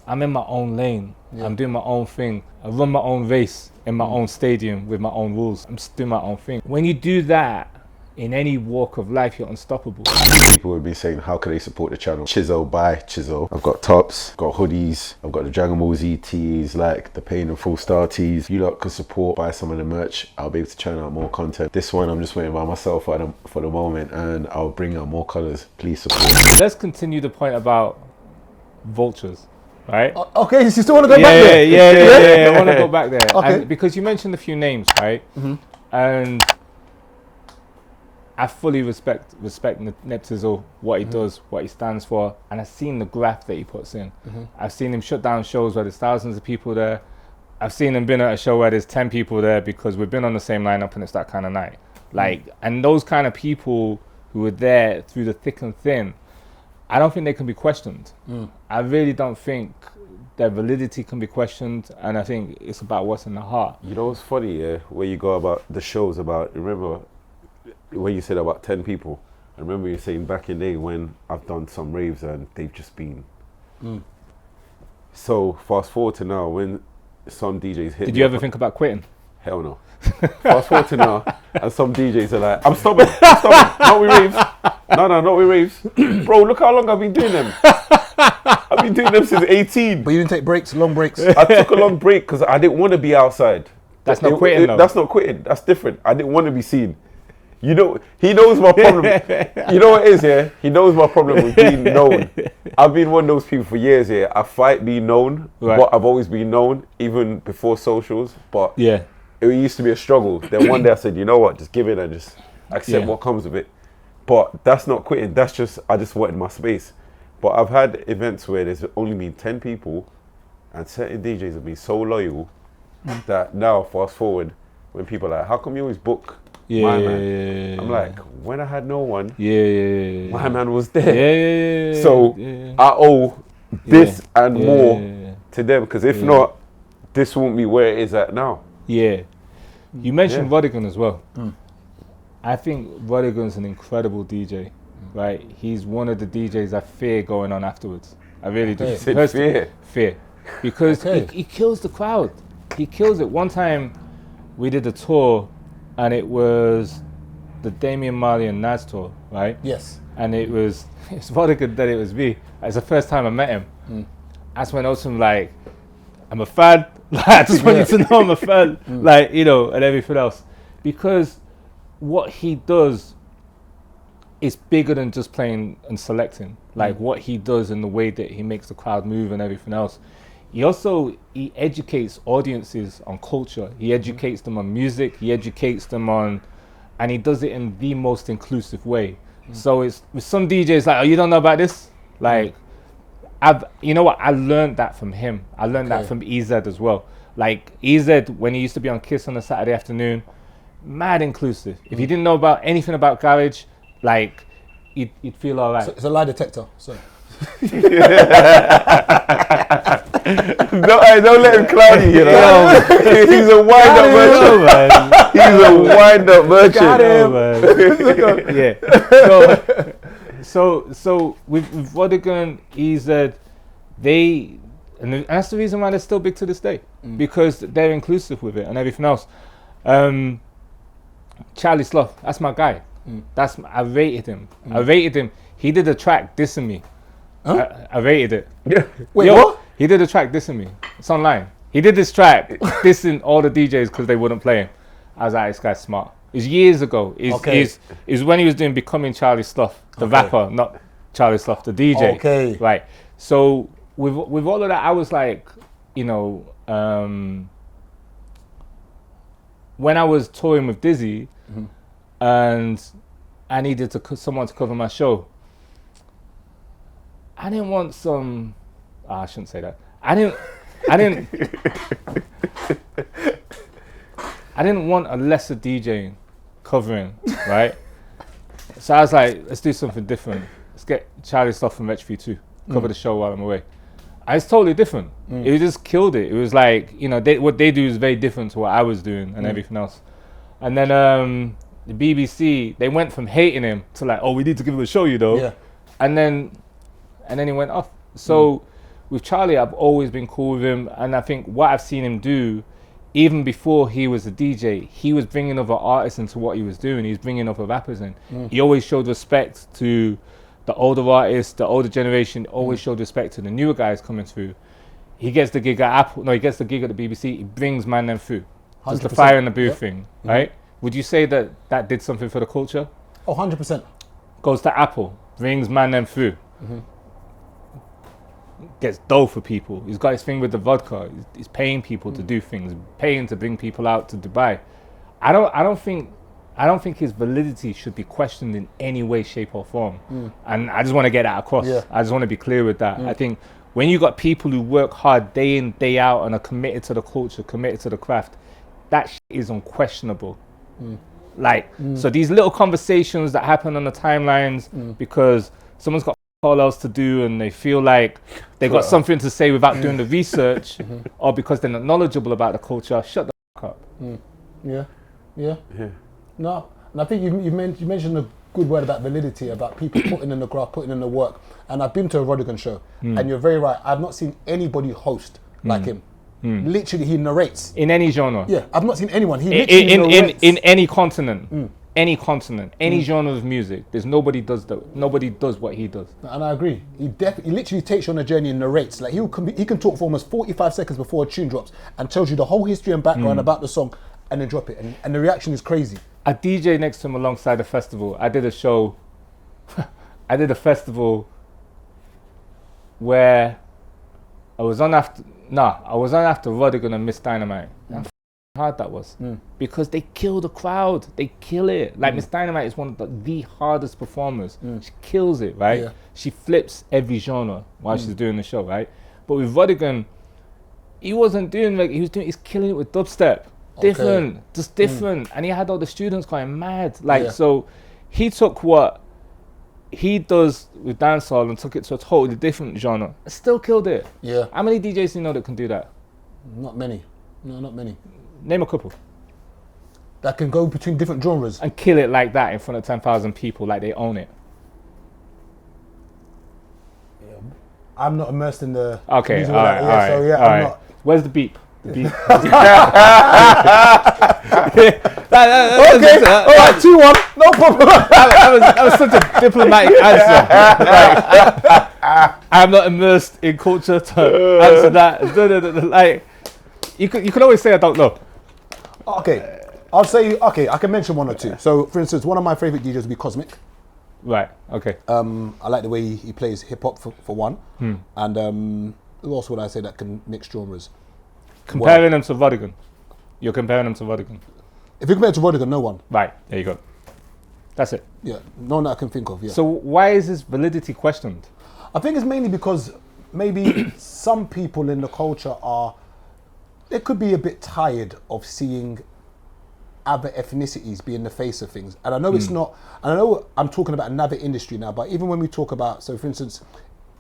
I'm in my own lane. I'm doing my own thing. I run my own race in my own stadium with my own rules. I'm just doing my own thing. When you do that, in any walk of life, you're unstoppable. People would be saying, how can they support the channel? Chiso by Chiso. I've got tops, got hoodies, I've got the Dragon Ball Z tees, like the Pain and Full Star tees. You lot could support, buy some of the merch. I'll be able to churn out more content. This one I'm just waiting by myself for the moment, and I'll bring out more colors. Please support. Let's continue the point about vultures. Right? Okay, you still want to go back there? Yeah. I want to go back there. Okay. And because you mentioned a few names, right? And I fully respect Neptizo, what he does, what he stands for, and I've seen the graft that he puts in. I've seen him shut down shows where there's thousands of people there. I've seen him been at a show where there's 10 people there because we've been on the same lineup and it's that kind of night. Like, and those kind of people who are there through the thick and thin, I don't think they can be questioned. I really don't think their validity can be questioned, and I think it's about what's in the heart. You know what's funny, yeah? Where you go about the shows about, remember when you said about 10 people, I remember you saying back in the day when I've done some raves and they've just been. So fast forward to now when some DJs hit. Did you ever think about quitting? Hell no. Fast forward to now and some DJs are like, I'm stopping, not with raves. No, not with raves. Bro, look how long I've been doing them. I've been doing them since 18. But you didn't take breaks, long breaks? I took a long break because I didn't want to be outside. That's not quitting though. That's not quitting, that's different. I didn't want to be seen. You know, he knows my problem. You know what it is, yeah? He knows my problem with being known. I've been one of those people for years, yeah. I fight being known, but I've always been known, even before socials. But it used to be a struggle. Then one day I said, you know what, just give it and just accept what comes with it. But that's not quitting, that's just, I just wanted my space. But I've had events where there's only been 10 people and certain DJs have been so loyal that now, fast forward, when people are like, how come you always book my man? I'm like, when I had no one, my man was there. So I owe this and more to them, because if not, this won't be where it is at now. You mentioned Rodigan as well. I think Rodigan's an incredible DJ, right? He's one of the DJs I fear going on afterwards. I really do. Fear. Because he kills the crowd. He kills it. One time we did a tour and it was the Damian Marley and Nas tour, right? Yes. And it's Rodigan that it was me. It's the first time I met him. That's when I was like, I'm a fan. Like, I just want you to know I'm a fan. Like, you know, and everything else. Because what he does is bigger than just playing and selecting. Like what he does and the way that he makes the crowd move and everything else. He educates audiences on culture. He educates them on music. He educates them on, and he does it in the most inclusive way. So it's with some DJs like, oh, you don't know about this? Like, you know what? I learned that from him. I learned that from EZ as well. Like EZ, when he used to be on Kiss on a Saturday afternoon, mad inclusive. If you didn't know about anything about garage, like you'd feel all right. So it's a lie detector. So. Don't let him clown you, you know. He's a wind-up merchant. He's a wind-up merchant. So with Rodigan, EZ, and that's the reason why they're still big to this day, because they're inclusive with it and everything else. Charlie Sloth, that's my guy. I rated him. He did a track dissing me. I rated it. Wait, what? He did a track dissing me. It's online. He did this track dissing all the DJs because they wouldn't play him. I was like, this guy's smart. It was years ago. It's when he was doing Becoming Charlie Sloth, the rapper, not Charlie Sloth, the DJ. Okay. Right. So with all of that, I was like, you know, when I was touring with Dizzy, and I needed someone to cover my show, I didn't want some. I shouldn't say that. I didn't want a lesser DJ covering, right? So I was like, let's do something different. Let's get Charlie Sloth from Retro 2 cover the show while I'm away. And it's totally different. It just killed it. It was like, you know, what they do is very different to what I was doing and everything else. And then the BBC, they went from hating him to like, oh, we need to give him a show, you know. Yeah. And then he went off. So with Charlie, I've always been cool with him, and I think what I've seen him do, even before he was a DJ, he was bringing other artists into what he was doing. He was bringing other rappers in. He always showed respect to the older artists, the older generation. Always showed respect to the newer guys coming through. He gets the gig at Apple. No, he gets the gig at the BBC. He brings man them through. Just the fire in the booth thing, right? Would you say that did something for the culture? Oh, 100%. Goes to Apple, brings man them through. Gets dough for people. He's got his thing with the vodka. He's paying people to do things, paying to bring people out to Dubai. I don't think his validity should be questioned in any way, shape, or form. And I just want to get that across. Yeah. I just want to be clear with that. I think when you got people who work hard day in, day out, and are committed to the culture, committed to the craft, that shit is unquestionable. So these little conversations that happen on the timelines because someone's got all else to do and they feel like they got something to say without doing the research, or because they're not knowledgeable about the culture, shut the fuck up. Yeah. No, and I think you mentioned a good word about validity, about people putting in the graft, putting in the work. And I've been to a Rodigan show, and you're very right. I've not seen anybody host like him. Literally, he narrates in any genre. Yeah, I've not seen anyone. He literally narrates. In any continent. Any continent, any genre of music, there's nobody does what he does. And I agree. He literally takes you on a journey and narrates. Like he can talk for almost 45 seconds before a tune drops and tells you the whole history and background about the song, and then drop it. And the reaction is crazy. I DJ next to him alongside the festival. I did a show. I did a festival where I was on after Rodigan and Miss Dynamite. Hard that was because they kill the crowd, they kill it. Like Miss Dynamite is one of the hardest performers. She kills it, right? She flips every genre while she's doing the show, right? But with Rodigan, he wasn't doing like he's killing it with dubstep, different, and he had all the students going mad. So he took what he does with dancehall and took it to a totally different genre. Still killed it. Yeah. How many DJs do you know that can do that? Not many. No, not many. Name a couple. That can go between different genres. And kill it like that in front of 10,000 people, like they own it. Yeah. I'm not immersed in the... Okay, all right. So yeah, all I'm right. not... Where's the beep? The beep. Okay, all right, 2-1, no problem. that was such a diplomatic answer. I'm not immersed in culture to answer that. Like, you could always say I don't know. Okay, I'll say, I can mention one or two. So, for instance, one of my favorite DJs would be Cosmic. Right, okay. I like the way he plays hip hop for one. And who else would I say that can mix genres? Comparing them to Rodigan. You're comparing them to Rodigan. If you compare it to Rodigan, no one. Right, there you go. That's it. Yeah, no one that I can think of, yeah. So why is this validity questioned? I think it's mainly because maybe some people in the culture they could be a bit tired of seeing other ethnicities be in the face of things. And I know it's not, and I know I'm talking about another industry now, but even when we talk about, so for instance,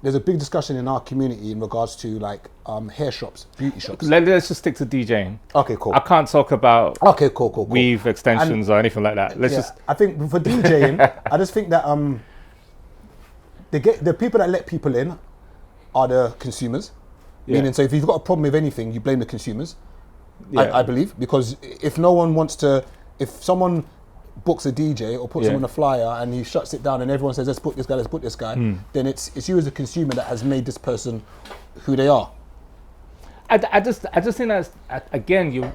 there's a big discussion in our community in regards to like hair shops, beauty shops. Let's just stick to DJing. Okay, cool. I can't talk about cool. weave extensions or anything like that. I think for DJing, I just think that the people that let people in are the consumers. Meaning, so if you've got a problem with anything, you blame the consumers. I believe, because if no one wants to, if someone books a DJ or puts him on a flyer and he shuts it down and everyone says let's put this guy, then it's you as a consumer that has made this person who they are. I just think that's, again, you're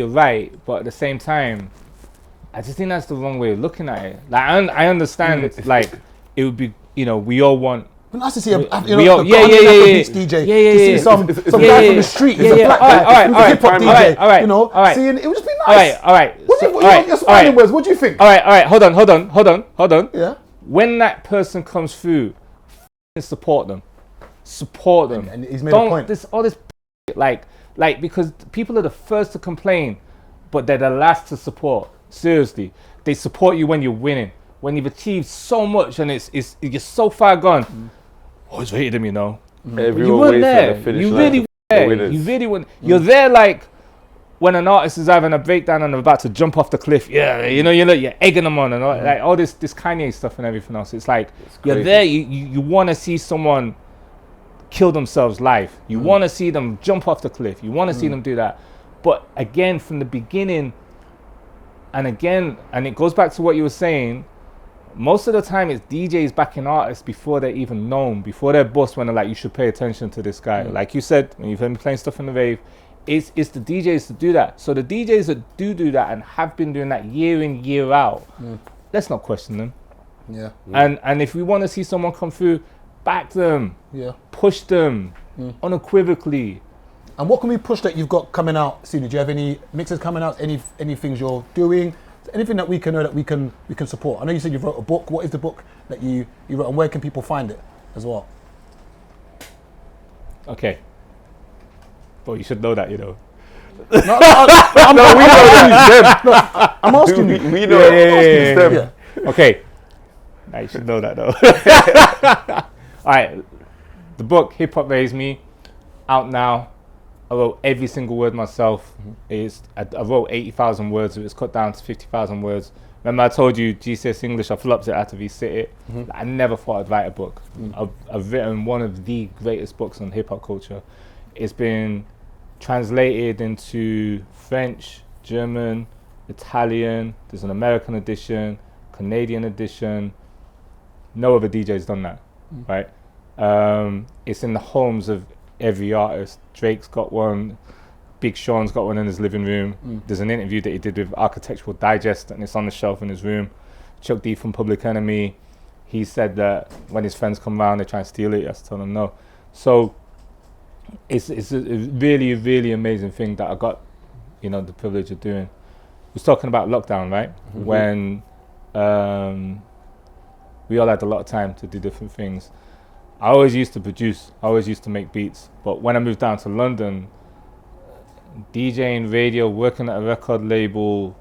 right, but at the same time, I just think that's the wrong way of looking at it. Like I understand it's like it would be, we all want. Nice to see a DJ. To see some guy from the street. He's a black guy. All right. Hip hop DJ. All right. Seeing it would just be nice. All right. Your smiling words. What do you think? All right. Hold on. Yeah. When that person comes through, support them. And he's made a point. All this, like because people are the first to complain, but they're the last to support. Seriously, they support you when you're winning. When you've achieved so much and you're so far gone. Always hated him, Everyone you weren't waits there. at the finish You line really to weren't the there. winners. You really weren't. You're there like when an artist is having a breakdown and they're about to jump off the cliff. Yeah, you're egging them on and all, like all this Kanye stuff and everything else. It's like you're there. You want to see someone kill themselves live. You want to see them jump off the cliff. You want to see them do that. But again, from the beginning, and it goes back to what you were saying, most of the time it's DJs backing artists before they're even known, before they're bossed, when they're like, you should pay attention to this guy. Like you said, when you've been playing stuff in the rave, it's the DJs to do that. So the DJs that do that and have been doing that year in, year out, let's not question them. Yeah. And if we want to see someone come through, back them. Yeah. Push them unequivocally. And what can we push that you've got coming out soon? Do you have any mixes coming out? Any things you're doing? Anything that we can know that we can support? I know you said you wrote a book. What is the book that you wrote, and where can people find it as well? Okay. Well, you should know that, you know. I'm asking you. We know. Yeah. Okay. Now you should know that though. All right. The book Hip Hop Raised Me, out now. I wrote every single word myself. I wrote 80,000 words. It was cut down to 50,000 words. Remember I told you GCSE English, I flopped it, I had to resit it. I never thought I'd write a book. I've written one of the greatest books on hip hop culture. It's been translated into French, German, Italian. There's an American edition, Canadian edition. No other DJ's done that, right? It's in the homes of every artist. Drake's got one, Big Sean's got one in his living room. There's an interview that he did with Architectural Digest, and it's on the shelf in his room. Chuck D from Public Enemy, he said that when his friends come around, they try and steal it. He has to tell them no. So it's a really, really amazing thing that I got, you know, the privilege of doing. We was talking about lockdown, right? When we all had a lot of time to do different things. I always used to produce, I always used to make beats, but when I moved down to London, DJing, radio, working at a record label,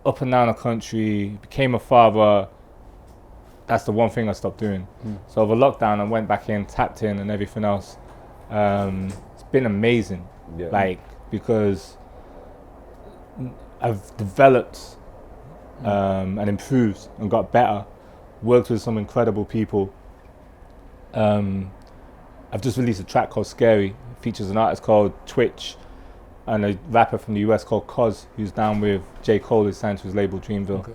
up and down the country, became a father, that's the one thing I stopped doing. So over lockdown, I went back in, tapped in and everything else. It's been amazing, because I've developed and improved and got better, worked with some incredible people. I've just released a track called Scary. It features an artist called Twitch and a rapper from the US called Cos, who's down with J. Cole, who's signed to his label Dreamville.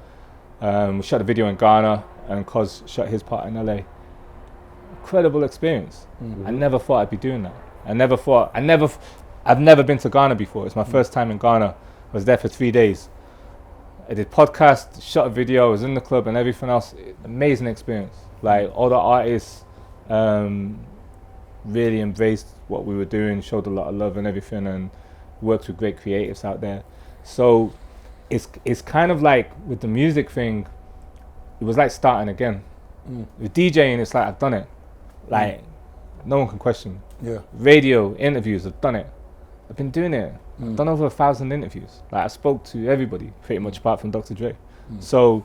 We shot a video in Ghana and Cos shot his part in LA. Incredible experience. I never thought I'd be doing that. I've never been to Ghana before. It's my first time in Ghana. I was there for 3 days. I did podcast, shot a video, I was in the club and everything else. Amazing experience. Like all the artists really embraced what we were doing, showed a lot of love and everything, and worked with great creatives out there. So it's kind of like with the music thing, it was like starting again. With DJing, it's like I've done it. Like no one can question. Radio, interviews, I've done it. I've been doing it. I've done over 1,000 interviews. Like I spoke to everybody, pretty much apart from Dr. Dre. So,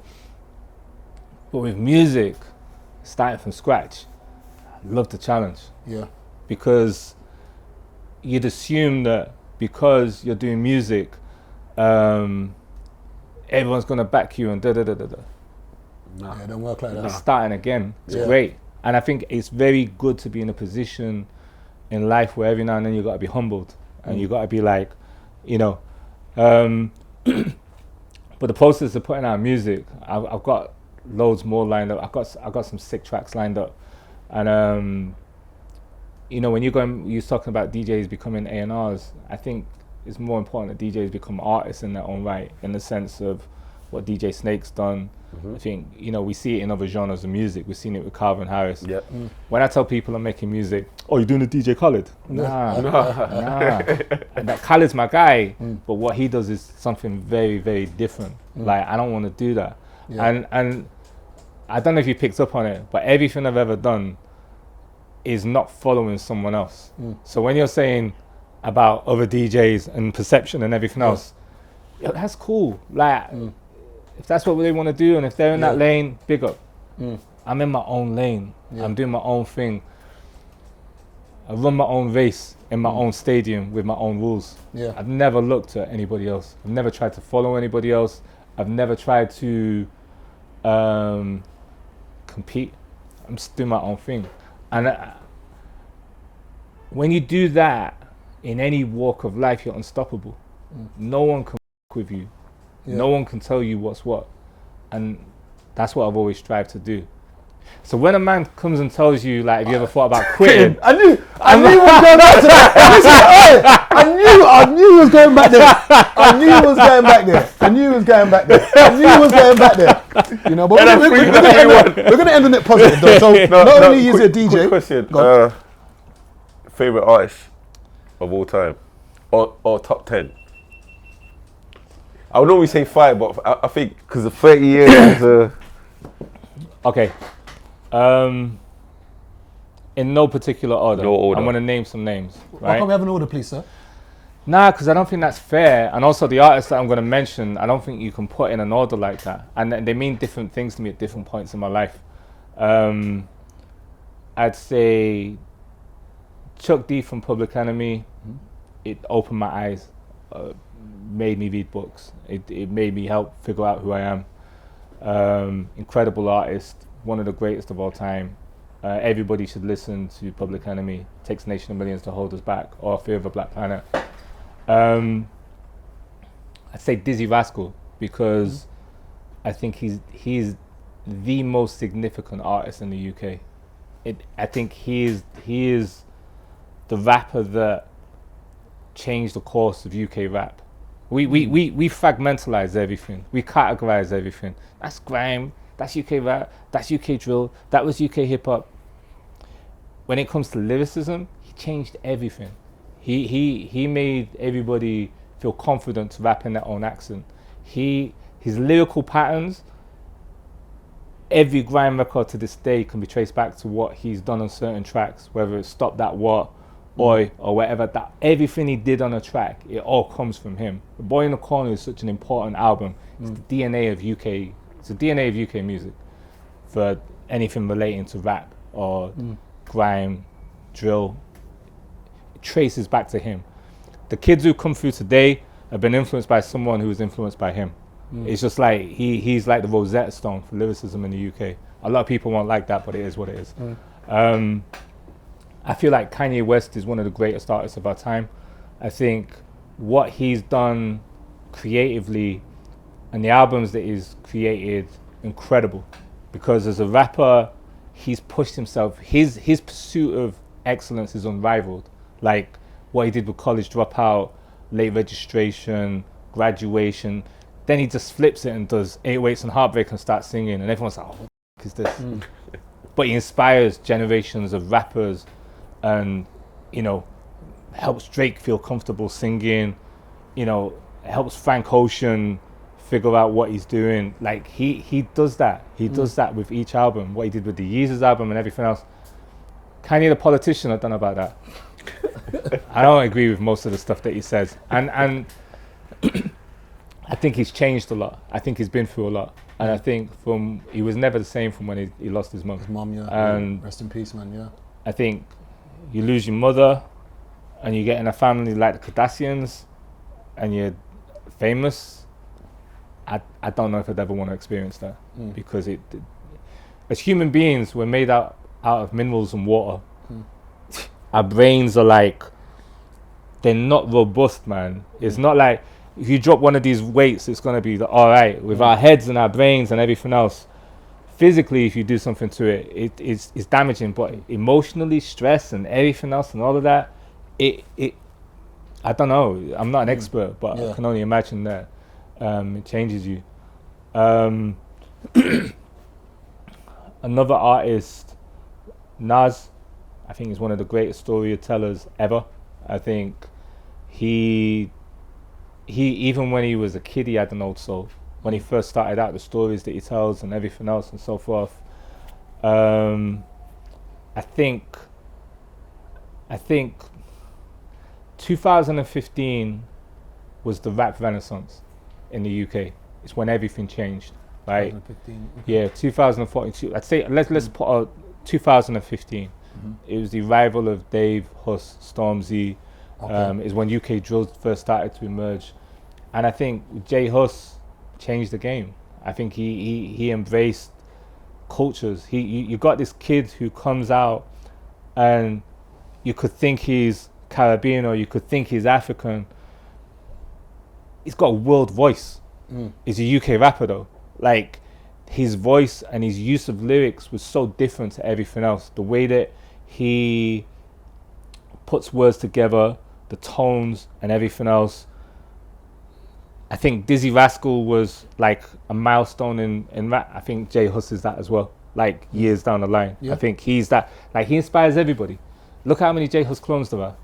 but with music, starting from scratch, I love the challenge. Because you'd assume that because you're doing music, everyone's gonna back you and da-da-da-da-da. No, it don't work like that. It's starting again. It's great. And I think it's very good to be in a position in life where every now and then you got to be humbled and you got to be like, you know. But the process of putting out music, I've got loads more lined up. I've got some sick tracks lined up, and you know, when you're talking about DJs becoming A&Rs, I think it's more important that DJs become artists in their own right, in the sense of what DJ Snake's done. I think, you know, we see it in other genres of music. We've seen it with Calvin Harris. When I tell people I'm making music, oh, you're doing a DJ Khaled? Nah. And that Khaled's my guy, but what he does is something very, very different. Like, I don't want to do that. And I don't know if you picked up on it, but everything I've ever done is not following someone else. So when you're saying about other DJs and perception and everything else, that's cool. Like, if that's what they want to do and if they're in that lane, big up. I'm in my own lane. I'm doing my own thing. I run my own race in my own stadium with my own rules. I've never looked at anybody else. I've never tried to follow anybody else. I've never tried to compete. I'm just doing my own thing. And when you do that in any walk of life, you're unstoppable. No one can f with you. No one can tell you what's what. And that's what I've always strived to do. So when a man comes and tells you, like, have you ever thought about quitting? I knew he was going back to that. I knew he was going back there. I knew he was going back there. You know, but we're going to end on it positive, though. So not only is he a DJ. Quick question. Favorite artist of all time, or top 10? I would normally say 5, but I think because of 30 years is Okay. In no particular order. No order. I'm going to name some names. Why Right? can't we have an order, please, sir? Nah, because I don't think that's fair. And also the artists that I'm going to mention, I don't think you can put in an order like that. And they mean different things to me at different points in my life. I'd say Chuck D from Public Enemy. It opened my eyes, made me read books. It made me help figure out who I am. Incredible artist, one of the greatest of all time. Everybody should listen to Public Enemy. Takes a nation of millions to hold us back, or Fear of a Black Planet. I'd say Dizzy Rascal, because I think he's the most significant artist in the UK. I think he is the rapper that changed the course of UK rap. We fragmentalize everything. We categorize everything. That's grime, that's UK rap, that's UK drill, that was UK hip hop. When it comes to lyricism, he changed everything. He made everybody feel confident to rap in their own accent. His lyrical patterns, every grime record to this day can be traced back to what he's done on certain tracks, whether it's Stop That What, Oi, or whatever. That everything he did on a track, it all comes from him. The Boy in the Corner is such an important album. It's the DNA of UK. It's the DNA of UK music for anything relating to rap or grime, drill. It traces back to him. The kids who come through today have been influenced by someone who was influenced by him. It's just like he's like the Rosetta Stone for lyricism in the UK. A lot of people won't like that, but it is what it is. I feel like Kanye West is one of the greatest artists of our time. I think what he's done creatively and the albums that he's created, incredible. Because as a rapper, he's pushed himself. His pursuit of excellence is unrivaled. Like what he did with College Dropout, Late Registration, Graduation. Then he just flips it and does 808s and Heartbreak and starts singing, and everyone's like, "Oh, what the f- is this?" But he inspires generations of rappers, and helps Drake feel comfortable singing. Helps Frank Ocean figure out what he's doing. Like he does that. He does that with each album. What he did with the Yeezus album and everything else. Kanye the politician, I don't know about that. I don't agree with most of the stuff that he says, and I think he's changed a lot. I think he's been through a lot. And I think he was never the same from when he lost his mum. His mum, yeah. And rest in peace, man, yeah. I think you lose your mother and you get in a family like the Kardashians and you're famous. I don't know if I'd ever want to experience that, because as human beings, we're made out of minerals and water. Our brains are like, they're not robust, man. It's not like, if you drop one of these weights, it's going to be all right. With our heads and our brains and everything else, physically, if you do something to it, it's damaging. But emotionally, stress and everything else and all of that, I don't know. I'm not an expert, but I can only imagine that it changes you. Another artist, Nas, I think is one of the greatest storytellers ever. I think he even when he was a kid, he had an old soul. When he first started out, the stories that he tells and everything else and so forth. I think 2015 was the rap renaissance in the UK. It's when everything changed, right? 2015. Yeah, 2014. I'd say let's put out 2015. It was the arrival of Dave, Huss, Stormzy. Is when UK drill first started to emerge, and I think J Huss changed the game. I think he embraced cultures. You got this kid who comes out and you could think he's Caribbean or you could think he's African. He's got a world voice. He's a UK rapper though. Like, his voice and his use of lyrics was so different to everything else. The way that he puts words together, the tones and everything else. I think Dizzy Rascal was like a milestone in rap. I think J Hus is that as well, like years down the line. I think he's that, like, he inspires everybody. Look how many J Hus clones there are.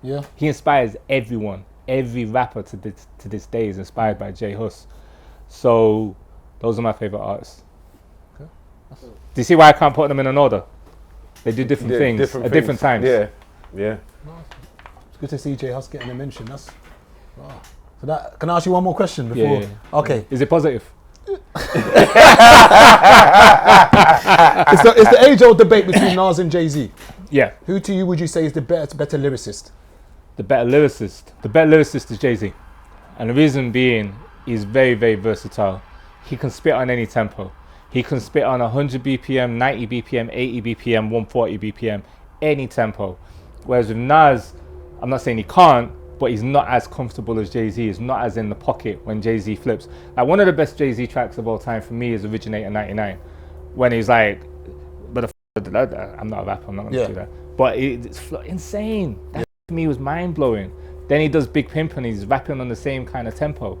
Yeah. He inspires everyone. Every rapper to this day is inspired by J Hus. So those are my favorite artists. Okay. Do you see why I can't put them in an order? They do different things at different times. Yeah, yeah. It's good to see J Hus getting a mention. That's wow. So that, can I ask you one more question before? Yeah. Okay. Is it positive? It's the age-old debate between Nas and Jay-Z. Yeah. Who to you would you say is the better lyricist? The better lyricist is Jay-Z. And the reason being, he's very, very versatile. He can spit on any tempo. He can spit on 100 BPM, 90 BPM, 80 BPM, 140 BPM, any tempo. Whereas with Nas, I'm not saying he can't, but he's not as comfortable as Jay-Z. He's not as in the pocket when Jay-Z flips. Like, one of the best Jay-Z tracks of all time for me is Originator 99. When he's like, but I'm not a rapper, I'm not gonna do that. But it's insane. That for me was mind-blowing. Then he does Big Pimp and he's rapping on the same kind of tempo.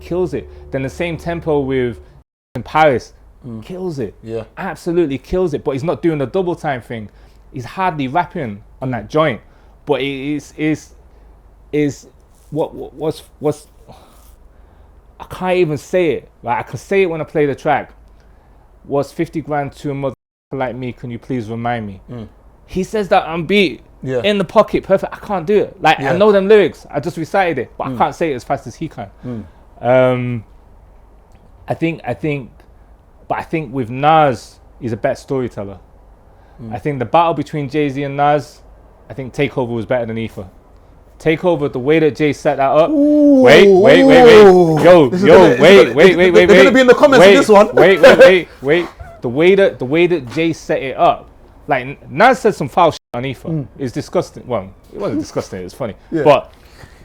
Kills it. Then the same tempo with in Paris, kills it. Yeah. Absolutely kills it. But he's not doing the double time thing. He's hardly rapping on that joint. But it is what's I can't even say it. Like, I can say it when I play the track. What's 50 grand to a mother like me? Can you please remind me? He says that on beat, in the pocket, perfect. I can't do it. Like, I know them lyrics. I just recited it, but I can't say it as fast as he can. I think with Nas, he's a better storyteller. I think the battle between Jay-Z and Nas, I think Takeover was better than Ether. Takeover, the way that Jay set that up. Wait. Wait. They're gonna be in the comments for this one. Wait. The way that Jay set it up, like, Nas said some foul shit on Ether. It's disgusting. Well, it wasn't disgusting. It was funny. But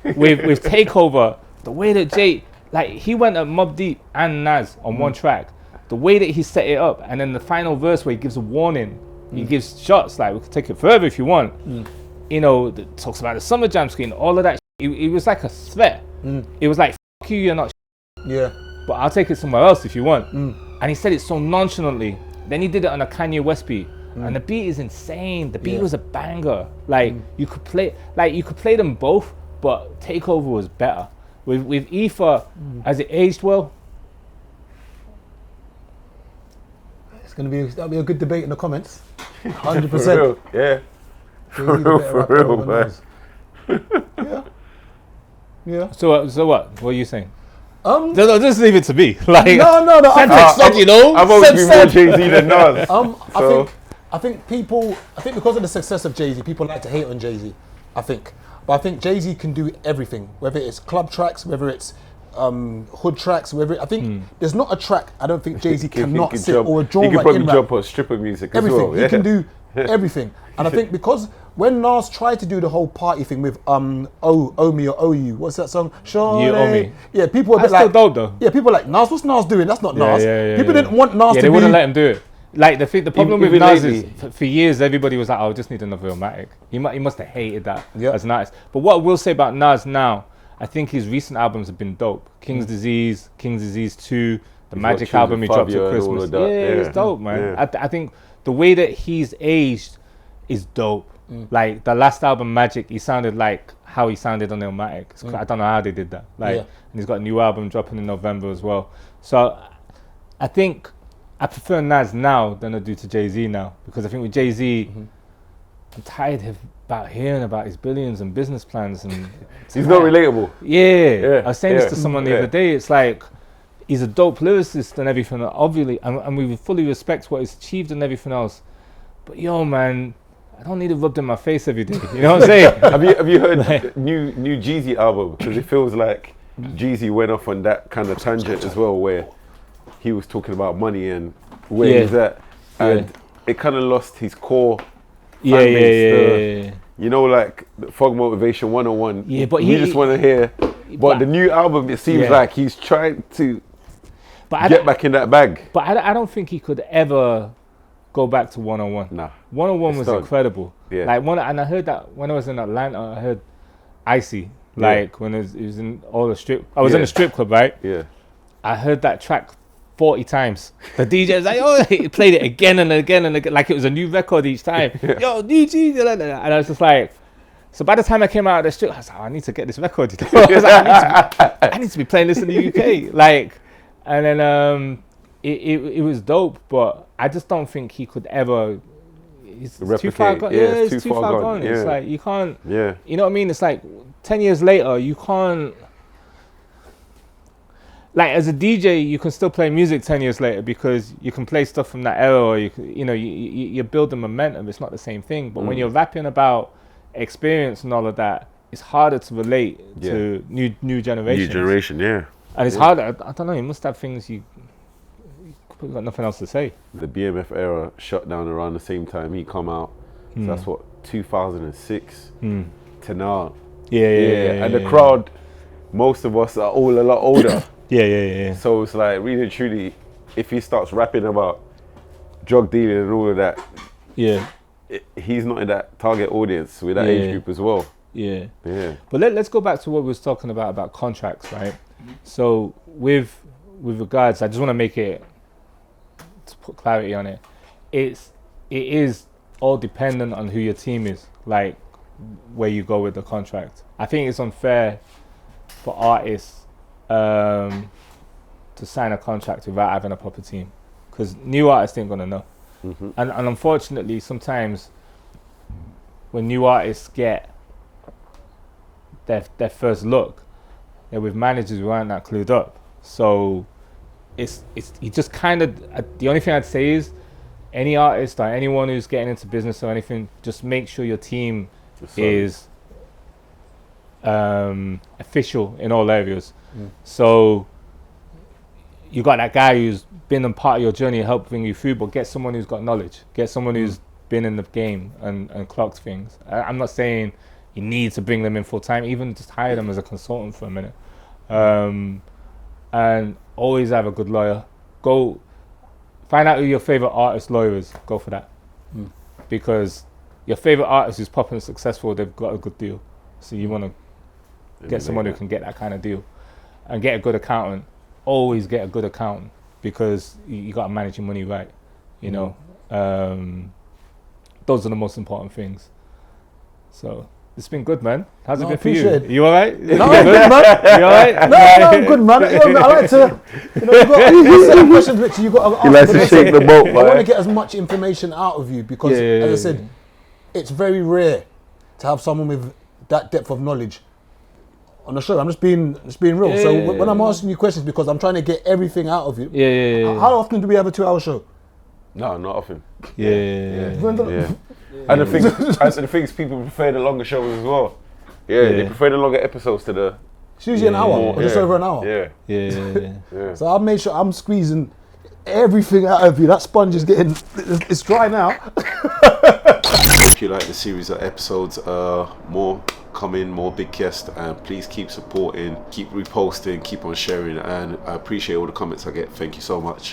with Takeover, the way that Jay, like, he went at Mobb Deep and Nas on one track. The way that he set it up, and then the final verse where he gives a warning, he gives shots. Like, we could take it further if you want. You know, talks about the Summer Jam screen, all of that. It was like a threat. It was like, "Fuck you, you're not." But I'll take it somewhere else if you want. And he said it so nonchalantly. Then he did it on a Kanye West beat, and the beat is insane. The beat was a banger. Like, you could play them both, but Takeover was better. With Ether, as it aged well. That'll be a good debate in the comments. 100%. Yeah. For real, man. Yeah. So what? What are you saying? No, just leave it to me. Like, no. I've always been more Jay-Z than Nas. I think because of the success of Jay-Z, people like to hate on Jay-Z. But I think Jay-Z can do everything, whether it's club tracks, whether it's hood tracks, I think there's not a track I don't think Jay-Z cannot sit or a genre. He can probably jump on stripper music as well. He can do everything. And I think because when Nas tried to do the whole party thing with Oh Me or Oh You, what's that song? Shawty. You Owe Me. Yeah, people were a bit like, still dope though. Yeah, people were like, Nas, what's Nas doing? That's not Nas. People didn't want Nas to be. Yeah, they wouldn't let him do it. Like, the problem with Nas is, for years, everybody was like, "Oh, I just need another Illmatic." He must have hated that as an artist. But what I will say about Nas now, I think his recent albums have been dope. King's Disease 2, the Magic album he dropped at Christmas. It's dope, man. I think the way that he's aged is dope. Like, the last album, Magic, he sounded like how he sounded on Illmatic. I don't know how they did that. Like, and he's got a new album dropping in November as well. So I think I prefer Nas now than I do to Jay-Z now, because I think with Jay-Z, I'm tired about hearing about his billions and business plans, and he's not relatable. I was saying this to someone the other day. It's like, he's a dope lyricist and everything, obviously, and we fully respect what he's achieved and everything else. But yo, man, I don't need it rubbed in my face every day. You know what I'm saying? Have you heard the new Jeezy album? Because it feels like Jeezy went off on that kind of tangent as well, where he was talking about money and where he's at, and it kind of lost his core Yeah, fan yeah, base, yeah. you know, like Fog Motivation 101. Yeah, but we just want to hear. But the new album, it seems Yeah. like he's trying to But get back in that bag. But I don't think he could ever go back to 101. Nah. 101 was done. incredible. Yeah. Like and I heard that when I was in Atlanta, I heard Icy. Like when it was in all the strip. I was in a strip club, right? Yeah. I heard that track 40 times. The DJ was like, oh, he played it again and again and again, like it was a new record each time. Yo, DJ, and I was just like, so by the time I came out of the strip, I was like, I need to get this record. I was like, I need to be playing this in the UK. Like, and then it was dope, but I just don't think he could ever. It's too far gone. Yeah, it's too far gone. It's like you can't. Yeah. You know what I mean? It's like 10 years later, you can't. Like as a DJ, you can still play music 10 years later because you can play stuff from that era, or you build the momentum. It's not the same thing. But when you're rapping about experience and all of that, it's harder to relate to new generations. New generation, yeah. And it's harder. I don't know. You must have things you've got nothing else to say. The BMF era shut down around the same time he come out. So that's what 2006 to now. Yeah. And the crowd, most of us are all a lot older. Yeah. So it's like really and truly, if he starts rapping about drug dealing and all of that, he's not in that target audience with that age group as well. Yeah. But let's go back to what we was talking about contracts, right? So with regards, I just want to make it, to put clarity on it. It is all dependent on who your team is, like where you go with the contract. I think it's unfair for artists to sign a contract without having a proper team, because new artists ain't gonna know. And unfortunately, sometimes when new artists get their first look, they're with managers who aren't that clued up. So it's you just kind of, the only thing I'd say is any artist or anyone who's getting into business or anything, just make sure your team is official in all areas. So you got that guy who's been a part of your journey, help bring you through, but get someone who's got knowledge, get someone who's been in the game and clocked things. I'm not saying you need to bring them in full time, even just hire them as a consultant for a minute. And always have a good lawyer. Go find out who your favorite artist lawyer is, go for that. Because your favorite artist who's popping and successful, they've got a good deal. So you want to get someone who can get that kind of deal. And get a good accountant. Always get a good accountant, because you got to manage your money right. You know, those are the most important things. So it's been good, man. How's it been for you? You all right? No, I'm good, man. You all right? No, I'm good, man. I like to, you got questions which you got to ask. he likes to shake the boat, I want to get as much information out of you because, as I said, it's very rare to have someone with that depth of knowledge on the show. I'm just being real. So when I'm asking you questions, because I'm trying to get everything out of you. How often do we have a 2-hour show? No, not often. And the things people prefer the longer shows as well. They prefer the longer episodes to the. It's usually an hour or just over an hour. Yeah. So I'll make sure I'm squeezing everything out of you. That sponge is it's dry now. If you like the series of episodes, more coming, more big guests, and please keep supporting, keep reposting, keep on sharing, and I appreciate all the comments I get. Thank you so much.